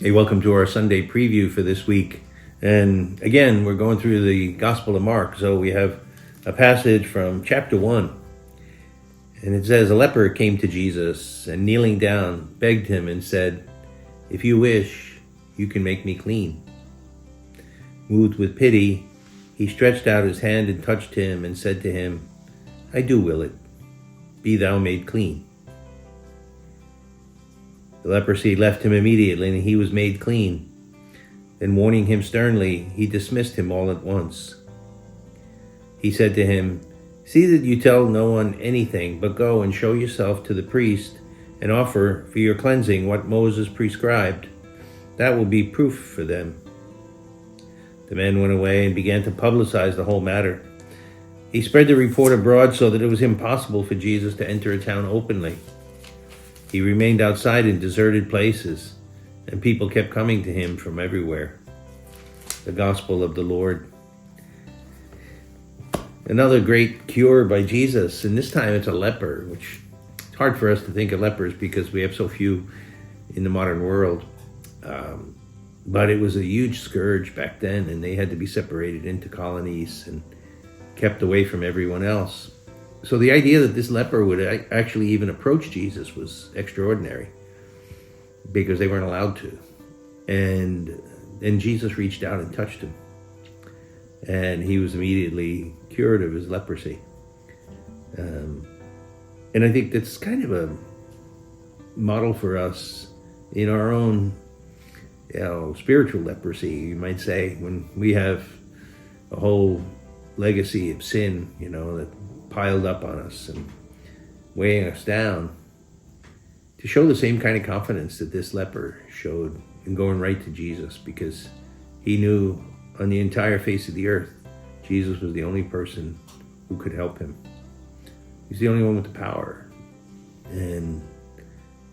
Hey, welcome to our Sunday preview for this week. And again, we're going through the Gospel of Mark. So we have a passage from chapter 1. And it says, a leper came to Jesus and kneeling down, begged him and said, "If you wish, you can make me clean." Moved with pity, he stretched out his hand and touched him and said to him, "I do will it. Be thou made clean." The leprosy left him immediately, and he was made clean. Then warning him sternly, he dismissed him all at once. He said to him, "See that you tell no one anything, but go and show yourself to the priest and offer for your cleansing what Moses prescribed. That will be proof for them." The man went away and began to publicize the whole matter. He spread the report abroad so that it was impossible for Jesus to enter a town openly. He remained outside in deserted places, and people kept coming to him from everywhere. The Gospel of the Lord. Another great cure by Jesus, and this time it's a leper, which it's hard for us to think of lepers because we have so few in the modern world. But it was a huge scourge back then, and they had to be separated into colonies and kept away from everyone else. So the idea that this leper would actually even approach Jesus was extraordinary because they weren't allowed to. And then Jesus reached out and touched him, and he was immediately cured of his leprosy. And I think that's kind of a model for us in our own, spiritual leprosy, you might say, when we have a whole legacy of sin, that piled up on us and weighing us down, to show the same kind of confidence that this leper showed in going right to Jesus, because he knew on the entire face of the earth, Jesus was the only person who could help him. He's the only one with the power. And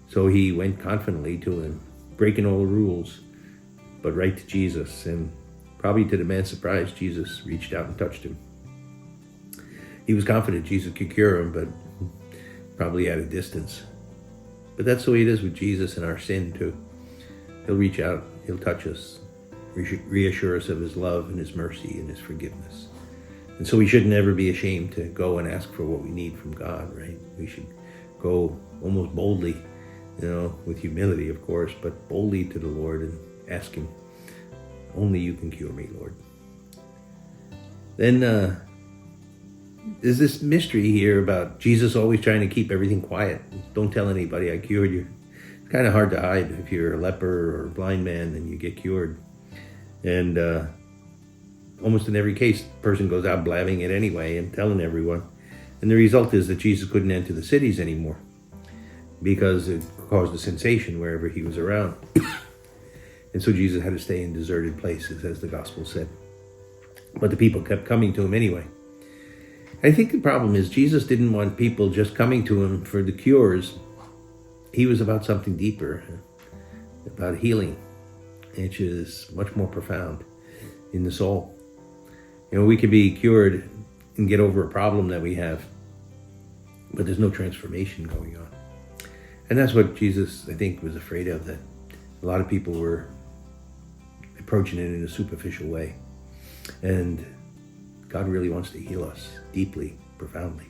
so he went confidently to him, breaking all the rules, but right to Jesus. And probably to the man's surprise, Jesus reached out and touched him. He was confident Jesus could cure him, but probably at a distance. But that's the way it is with Jesus and our sin too. He'll reach out, he'll touch us, reassure us of his love and his mercy and his forgiveness. And so we should never be ashamed to go and ask for what we need from God, right? We should go almost boldly, with humility, of course, but boldly to the Lord and ask him, "Only you can cure me, Lord." Then there's this mystery here about Jesus always trying to keep everything quiet. Don't tell anybody I cured you. It's kind of hard to hide if you're a leper or a blind man and you get cured. And almost in every case, the person goes out blabbing it anyway and telling everyone. And the result is that Jesus couldn't enter the cities anymore because it caused a sensation wherever he was around. And so Jesus had to stay in deserted places, as the gospel said. But the people kept coming to him anyway. I think the problem is Jesus didn't want people just coming to him for the cures. He was about something deeper, about healing, which is much more profound in the soul. We can be cured and get over a problem that we have, but there's no transformation going on. And that's what Jesus, I think, was afraid of, that a lot of people were approaching it in a superficial way. And God really wants to heal us deeply, profoundly.